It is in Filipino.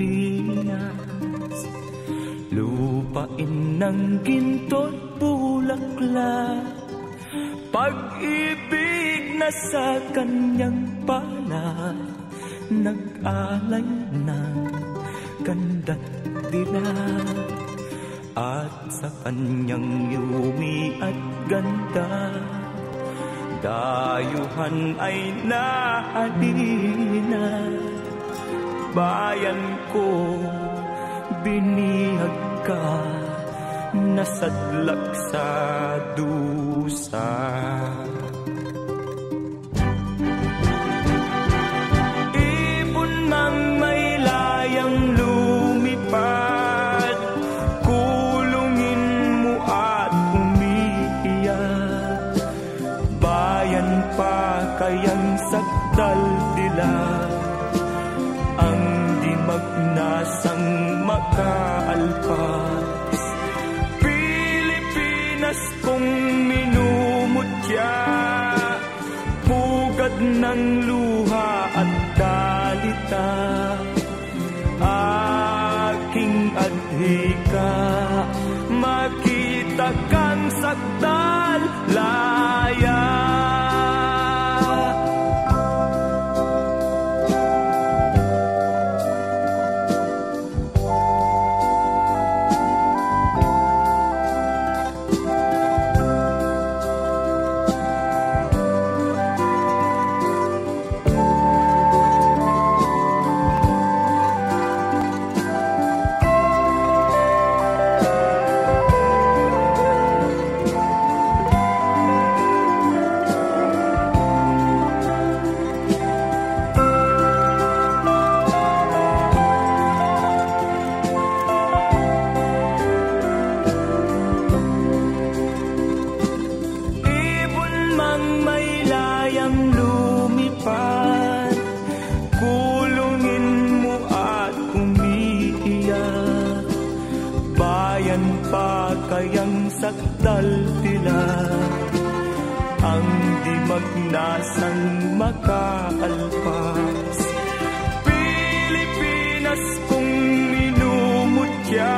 Pilipinas, lupain ng ginto't bulaklak, pag-ibig na sa kanyang palad, nag-alay ng ganda't dilag, at sa kanyang yumi at ganda, dayuhan ay nahalina. Bayan ko, binihag ka, nasadlak sa dusa. Ibon mang may layang lumipad, kulungin mo at umiiyak. Bayan pa kayang sakdal dilag, ang di magnasang makaalpas. Pilipinas kong minumutya, pugad ng luha at dalita, aking adhika, makita kang sakdal laya. Kayang sakdal dilag, ang di magnasang makaalpas. Pilipinas kong minumutya,